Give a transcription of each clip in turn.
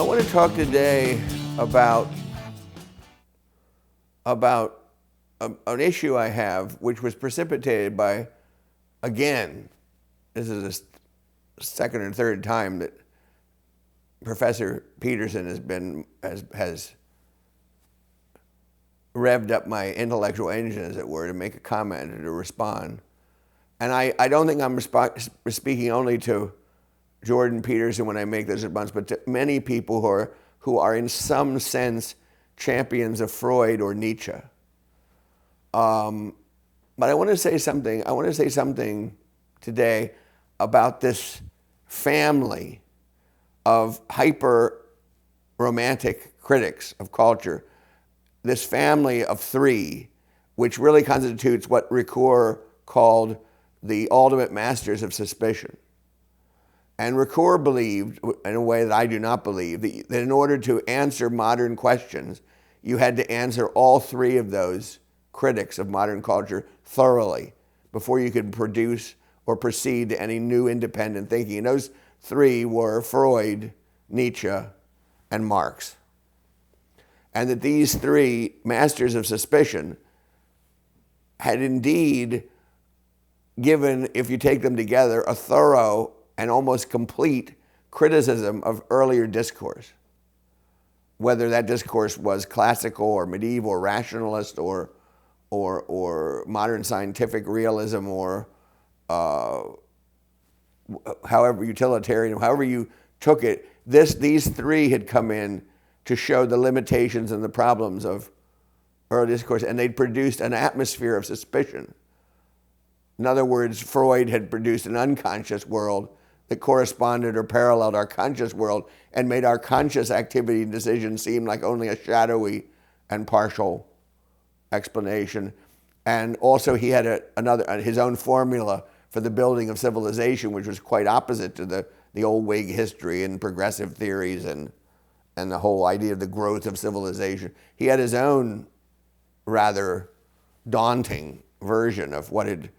I want to talk today about an issue I have, which was precipitated by, again, this is the second or third time that Professor Peterson has revved up my intellectual engine, as it were, to make a comment or to respond. And I don't think I'm speaking only to Jordan Peterson when I make this response, but to many people who are in some sense champions of Freud or Nietzsche. But I want to say something. I want to say something today about this family of hyper-romantic critics of culture, this family of three, which really constitutes what Ricoeur called the ultimate masters of suspicion. And Ricoeur believed, in a way that I do not believe, that in order to answer modern questions, you had to answer all three of those critics of modern culture thoroughly before you could produce or proceed to any new independent thinking. And those three were Freud, Nietzsche, and Marx. And that these three masters of suspicion had indeed given, if you take them together, a thorough and almost complete criticism of earlier discourse, whether that discourse was classical or medieval or rationalist or modern scientific realism or however utilitarian, however you took it. These three had come in to show the limitations and the problems of early discourse, and they'd produced an atmosphere of suspicion. In other words, Freud had produced an unconscious world that corresponded or paralleled our conscious world and made our conscious activity and decisions seem like only a shadowy and partial explanation. And also he had his own formula for the building of civilization, which was quite opposite to the old Whig history and progressive theories and the whole idea of the growth of civilization. He had his own rather daunting version of what had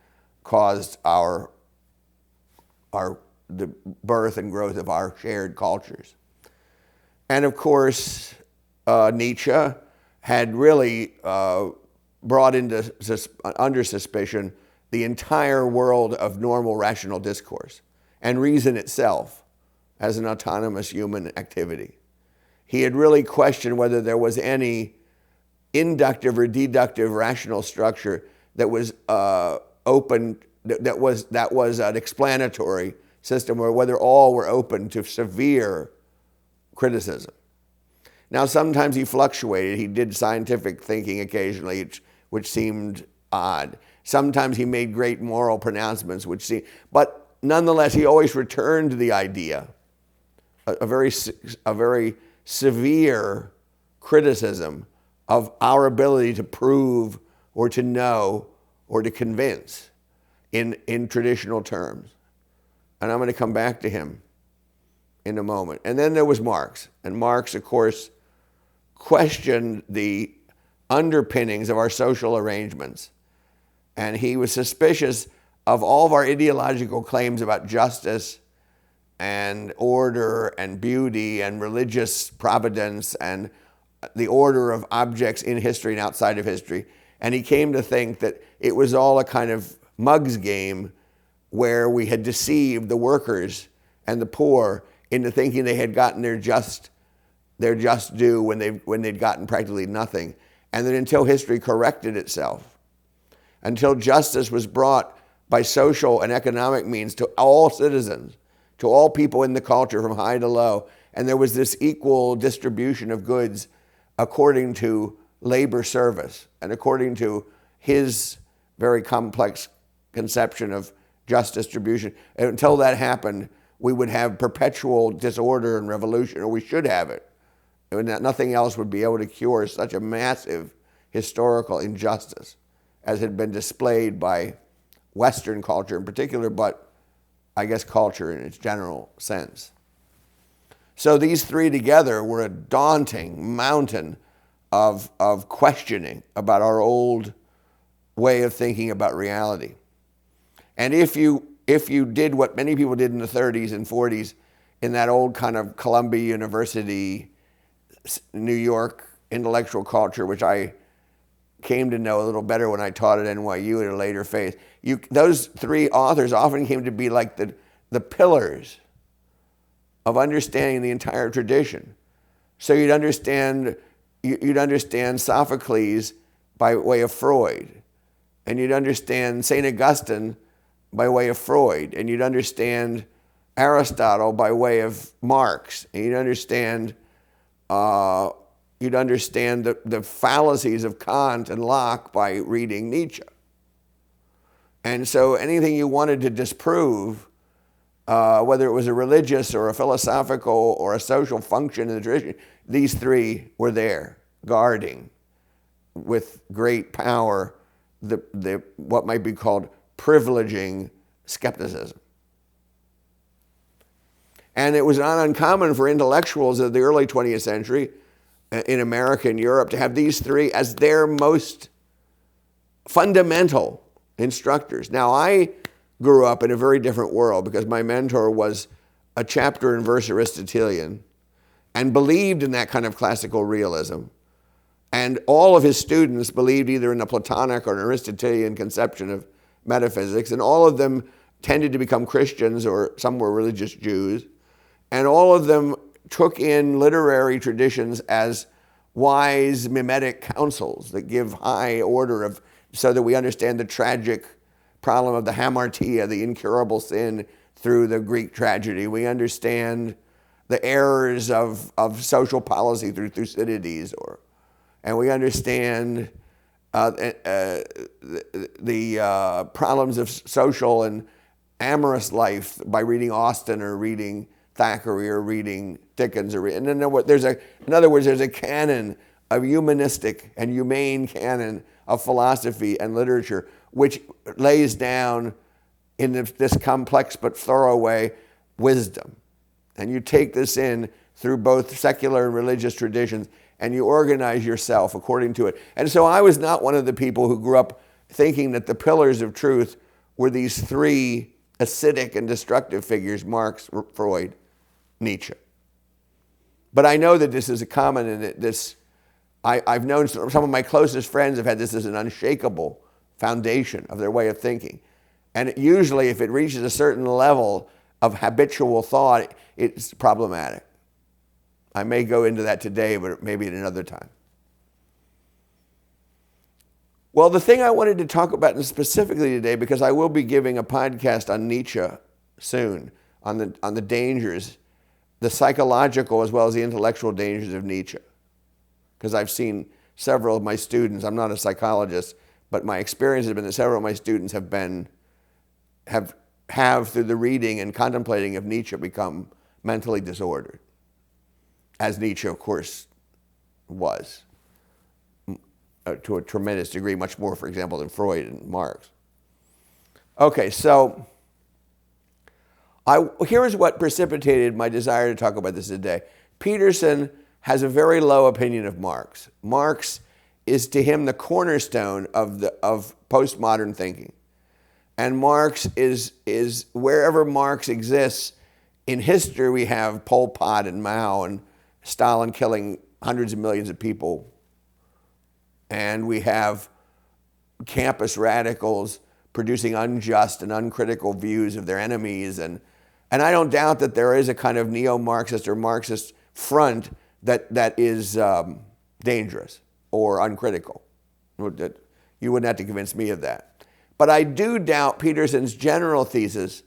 caused the birth and growth of our shared cultures. And of course, Nietzsche had really brought under suspicion the entire world of normal rational discourse and reason itself as an autonomous human activity. He had really questioned whether there was any inductive or deductive rational structure that was open, that was an explanatory system, or whether all were open to severe criticism. Now, sometimes he fluctuated. He did scientific thinking occasionally, which seemed odd. Sometimes he made great moral pronouncements, but nonetheless, he always returned to the idea, a very severe criticism of our ability to prove or to know or to convince in traditional terms. And I'm going to come back to him in a moment. And then there was Marx. And Marx, of course, questioned the underpinnings of our social arrangements. And he was suspicious of all of our ideological claims about justice and order and beauty and religious providence and the order of objects in history and outside of history. And he came to think that it was all a kind of mug's game where we had deceived the workers and the poor into thinking they had gotten their just due when they'd gotten practically nothing. And that until history corrected itself, until justice was brought by social and economic means to all citizens, to all people in the culture from high to low, and there was this equal distribution of goods according to labor service and according to his very complex conception of just distribution. And until that happened, we would have perpetual disorder and revolution, or we should have it. And nothing else would be able to cure such a massive historical injustice as had been displayed by Western culture in particular, but I guess culture in its general sense. So these three together were a daunting mountain of questioning about our old way of thinking about reality. And if you did what many people did in the 30s and 40s in that old kind of Columbia University, New York intellectual culture, which I came to know a little better when I taught at NYU at a later phase. Those three authors often came to be like the pillars of understanding the entire tradition. So you'd understand Sophocles by way of Freud, and you'd understand St. Augustine by way of Freud, and you'd understand Aristotle by way of Marx, and you'd understand the fallacies of Kant and Locke by reading Nietzsche. And so anything you wanted to disprove, whether it was a religious or a philosophical or a social function in the tradition, these three were there, guarding with great power the what might be called privileging skepticism. And it was not uncommon for intellectuals of the early 20th century in America and Europe to have these three as their most fundamental instructors. Now, I grew up in a very different world because my mentor was a chapter and verse Aristotelian and believed in that kind of classical realism. And all of his students believed either in a Platonic or an Aristotelian conception of metaphysics, and all of them tended to become Christians, or some were religious Jews, and all of them took in literary traditions as wise mimetic counsels that give high order of, so that we understand the tragic problem of the hamartia, the incurable sin, through the Greek tragedy. We understand the errors of social policy through Thucydides, and we understand the problems of social and amorous life by reading Austen or reading Thackeray or reading Dickens. And then in other words, there's a canon, a humanistic and humane canon of philosophy and literature, which lays down in this complex but thorough way wisdom. And you take this in through both secular and religious traditions, and you organize yourself according to it. And so I was not one of the people who grew up thinking that the pillars of truth were these three acidic and destructive figures, Marx, Freud, Nietzsche. But I know that this is a common, and I've known some of my closest friends have had this as an unshakable foundation of their way of thinking. And usually if it reaches a certain level of habitual thought, it's problematic. I may go into that today, but maybe at another time. Well, the thing I wanted to talk about specifically today, because I will be giving a podcast on Nietzsche soon, on the dangers, the psychological as well as the intellectual dangers of Nietzsche. Because I've seen several of my students, I'm not a psychologist, but my experience has been that several of my students have through the reading and contemplating of Nietzsche become mentally disordered, as Nietzsche, of course, was to a tremendous degree, much more, for example, than Freud and Marx. Okay, so here's what precipitated my desire to talk about this today. Peterson has a very low opinion of Marx. Marx is to him the cornerstone of postmodern thinking. And Marx is wherever Marx exists in history, we have Pol Pot and Mao and Stalin killing hundreds of millions of people. And we have campus radicals producing unjust and uncritical views of their enemies. And I don't doubt that there is a kind of neo-Marxist or Marxist front that is dangerous or uncritical. You wouldn't have to convince me of that. But I do doubt Peterson's general thesis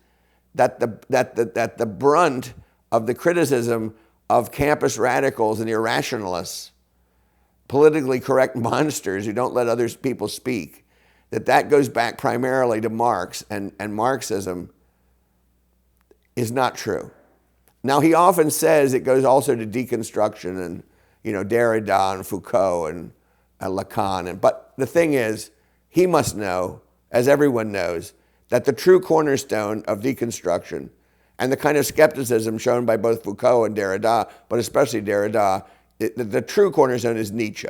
that the brunt of the criticism of campus radicals and irrationalists, politically correct monsters who don't let other people speak, that goes back primarily to Marx, and Marxism is not true. Now, he often says it goes also to deconstruction and, Derrida and Foucault and Lacan. But the thing is, he must know, as everyone knows, that the true cornerstone of deconstruction and the kind of skepticism shown by both Foucault and Derrida, but especially Derrida, the true cornerstone is Nietzsche,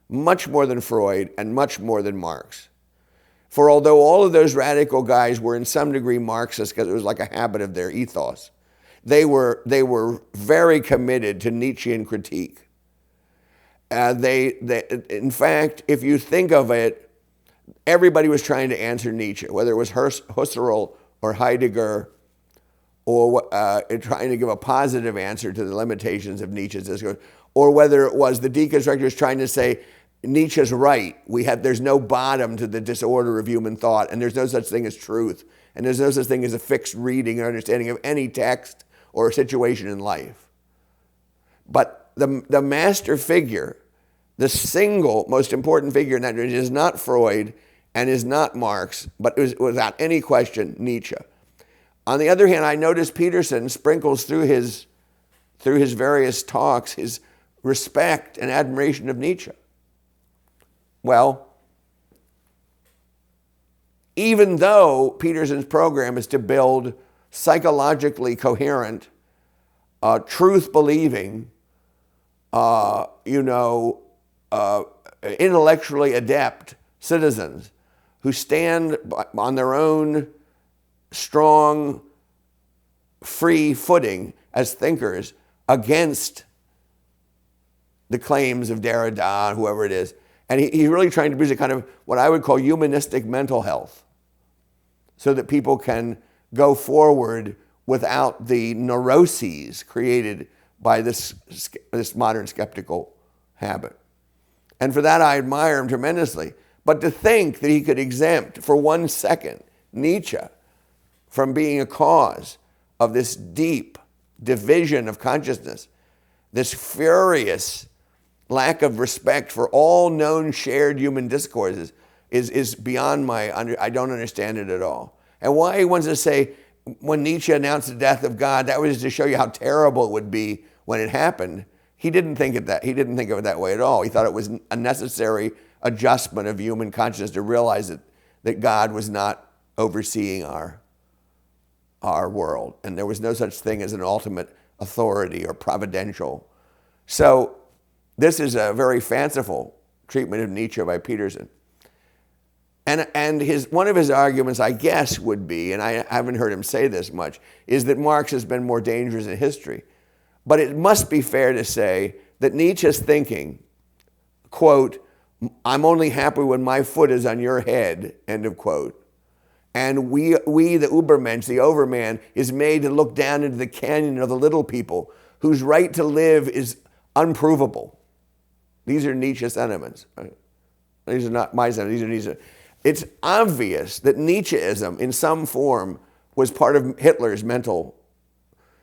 much more than Freud and much more than Marx. For although all of those radical guys were in some degree Marxist because it was like a habit of their ethos, they were very committed to Nietzschean critique. In fact, if you think of it, everybody was trying to answer Nietzsche, whether it was Husserl or Heidegger, or trying to give a positive answer to the limitations of Nietzsche's discourse, or whether it was the deconstructors trying to say Nietzsche's right. There's no bottom to the disorder of human thought, and there's no such thing as truth, and there's no such thing as a fixed reading or understanding of any text or situation in life. But the master figure, the single most important figure in that is not Freud and is not Marx, but is without any question Nietzsche. On the other hand, I noticed Peterson sprinkles through his various talks his respect and admiration of Nietzsche. Well, even though Peterson's program is to build psychologically coherent, truth-believing, intellectually adept citizens who stand on their own strong, free footing as thinkers against the claims of Derrida, whoever it is. And he's really trying to produce a kind of what I would call humanistic mental health, so that people can go forward without the neuroses created by this modern skeptical habit. And for that, I admire him tremendously. But to think that he could exempt for 1 second Nietzsche from being a cause of this deep division of consciousness, this furious lack of respect for all known shared human discourses, is beyond I don't understand it at all. And why he wants to say, when Nietzsche announced the death of God, that was to show you how terrible it would be when it happened. He didn't think of it that way at all. He thought it was a necessary adjustment of human consciousness to realize that God was not overseeing our world, and there was no such thing as an ultimate authority or providential. So this is a very fanciful treatment of Nietzsche by Peterson. And one of his arguments, I guess, would be, and I haven't heard him say this much, is that Marx has been more dangerous in history. But it must be fair to say that Nietzsche's thinking, quote, "I'm only happy when my foot is on your head," end of quote. And we the Übermensch, the overman, is made to look down into the canyon of the little people whose right to live is unprovable. These are Nietzsche sentiments. These are not my sentiments, these are Nietzsche. It's obvious that Nietzscheism, in some form, was part of Hitler's mental.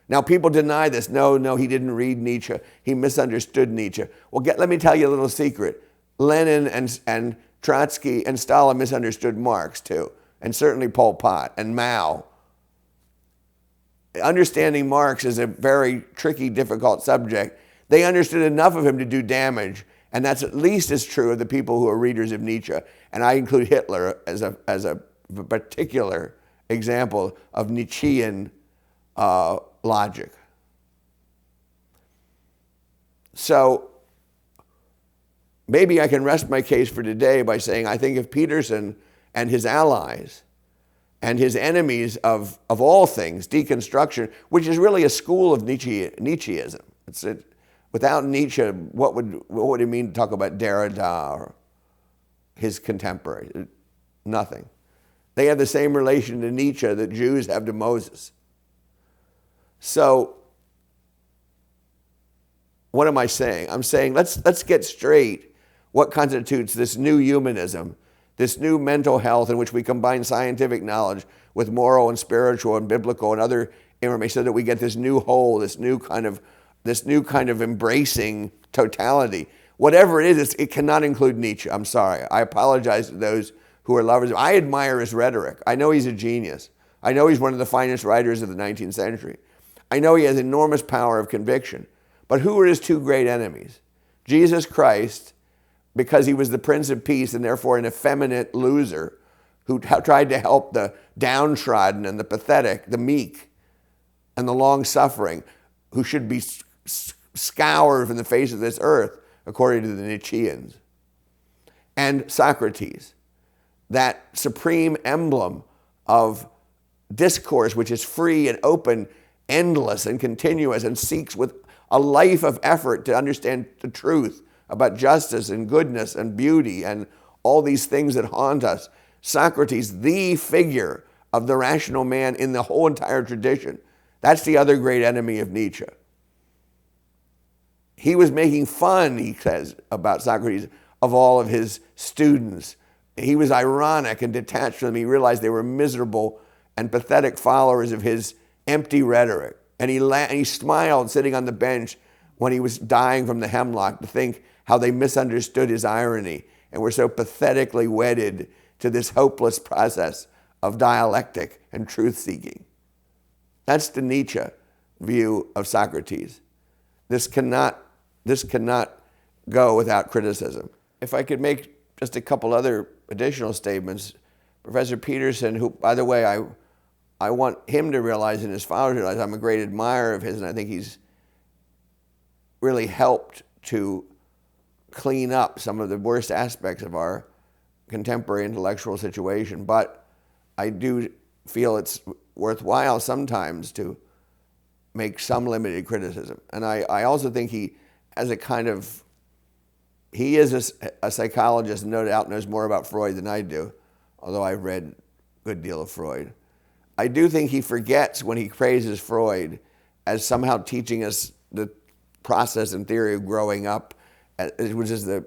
Now, people deny this. No, he didn't read Nietzsche. He misunderstood Nietzsche. Well, let me tell you a little secret. Lenin and Trotsky and Stalin misunderstood Marx, too, and certainly Pol Pot and Mao. Understanding Marx is a very tricky, difficult subject. They understood enough of him to do damage, and that's at least as true of the people who are readers of Nietzsche. And I include Hitler as a particular example of Nietzschean logic. So maybe I can rest my case for today by saying I think if Peterson and his allies and his enemies of all things, deconstruction, which is really a school of Nietzscheism. Without Nietzsche, what would it mean to talk about Derrida or his contemporary? Nothing. They have the same relation to Nietzsche that Jews have to Moses. So, what am I saying? I'm saying let's get straight what constitutes this new humanism, this new mental health in which we combine scientific knowledge with moral and spiritual and biblical and other information, so that we get this new whole, this new kind of embracing totality. Whatever it is, it cannot include Nietzsche. I'm sorry. I apologize to those who are lovers. I admire his rhetoric. I know he's a genius. I know he's one of the finest writers of the 19th century. I know he has enormous power of conviction. But who are his two great enemies? Jesus Christ, because he was the Prince of Peace and therefore an effeminate loser who tried to help the downtrodden and the pathetic, the meek and the long-suffering, who should be scoured from the face of this earth, according to the Nietzscheans. And Socrates, that supreme emblem of discourse which is free and open endless and continuous and seeks with a life of effort to understand the truth about justice and goodness and beauty and all these things that haunt us. Socrates, the figure of the rational man in the whole entire tradition. That's the other great enemy of Nietzsche. He was making fun, he says, about Socrates, of all of his students. He was ironic and detached from them. He realized they were miserable and pathetic followers of his empty rhetoric. And he smiled sitting on the bench when he was dying from the hemlock to think how they misunderstood his irony and were so pathetically wedded to this hopeless process of dialectic and truth-seeking. That's the Nietzsche view of Socrates. This cannot go without criticism. If I could make just a couple other additional statements, Professor Peterson, who, by the way, I want him to realize and his followers to realize I'm a great admirer of his, and I think he's really helped to clean up some of the worst aspects of our contemporary intellectual situation. But I do feel it's worthwhile sometimes to make some limited criticism. And I also think he has a kind of, he is a psychologist and no doubt knows more about Freud than I do, although I've read a good deal of Freud. I do think he forgets when he praises Freud as somehow teaching us the process and theory of growing up, which is the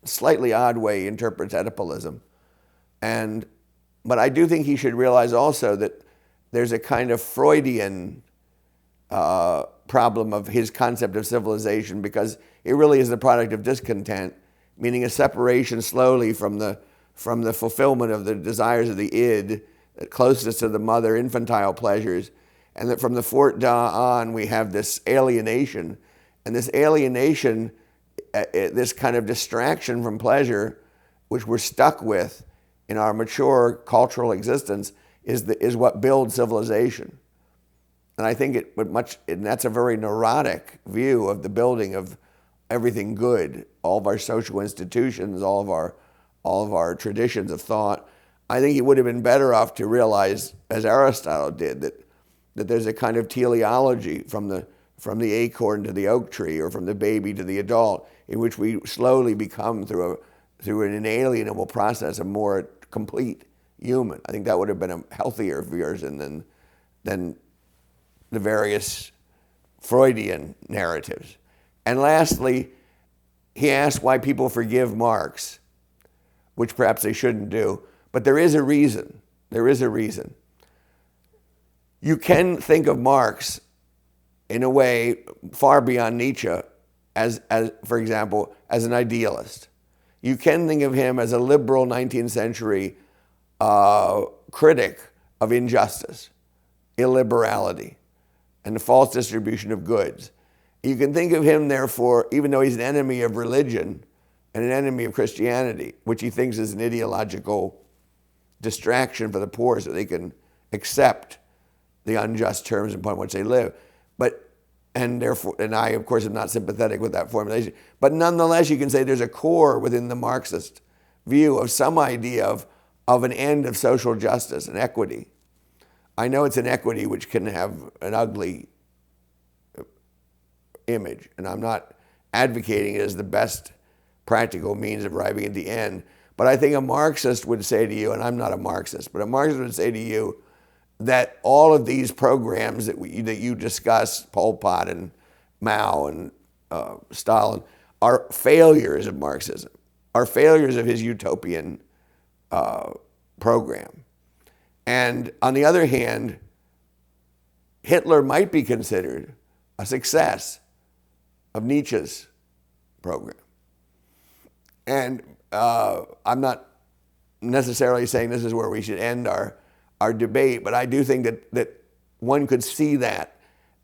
slightly odd way he interprets Oedipulism. But I do think he should realize also that there's a kind of Freudian problem of his concept of civilization, because it really is the product of discontent, meaning a separation slowly from the fulfillment of the desires of the id, closest to the mother, infantile pleasures, and that from the Fort Da on we have this alienation, and this alienation, this kind of distraction from pleasure, which we're stuck with in our mature cultural existence, is what builds civilization. And I think and that's a very neurotic view of the building of everything good, all of our social institutions, all of our traditions of thought. I think he would have been better off to realize, as Aristotle did, that there's a kind of teleology from the acorn to the oak tree, or from the baby to the adult, in which we slowly become through an inalienable process a more complete human. I think that would have been a healthier version than the various Freudian narratives. And lastly, he asked why people forgive Marx, which perhaps they shouldn't do. But there is a reason. There is a reason. You can think of Marx in a way far beyond Nietzsche as for example, as an idealist. You can think of him as a liberal 19th century critic of injustice, illiberality, and the false distribution of goods. You can think of him, therefore, even though he's an enemy of religion and an enemy of Christianity, which he thinks is an ideological distraction for the poor so they can accept the unjust terms upon which they live. And I, of course, am not sympathetic with that formulation. But nonetheless, you can say there's a core within the Marxist view of some idea of an end of social justice and equity. I know it's an equity which can have an ugly image, and I'm not advocating it as the best practical means of arriving at the end. But I think a Marxist would say to you, and I'm not a Marxist, but a Marxist would say to you that all of these programs that you discuss, Pol Pot and Mao and Stalin, are failures of Marxism, are failures of his utopian program. And on the other hand, Hitler might be considered a success of Nietzsche's program. And I'm not necessarily saying this is where we should end our debate, but I do think that one could see that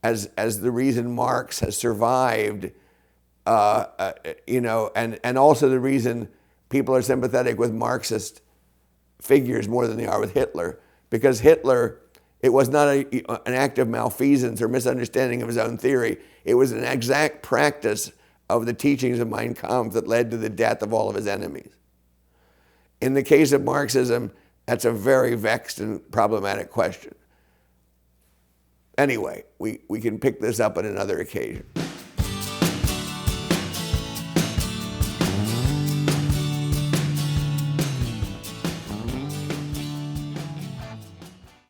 as the reason Marx has survived, and also the reason people are sympathetic with Marxist figures more than they are with Hitler. Because Hitler, it was not an act of malfeasance or misunderstanding of his own theory. It was an exact practice of the teachings of Mein Kampf that led to the death of all of his enemies. In the case of Marxism, that's a very vexed and problematic question. Anyway, we can pick this up on another occasion.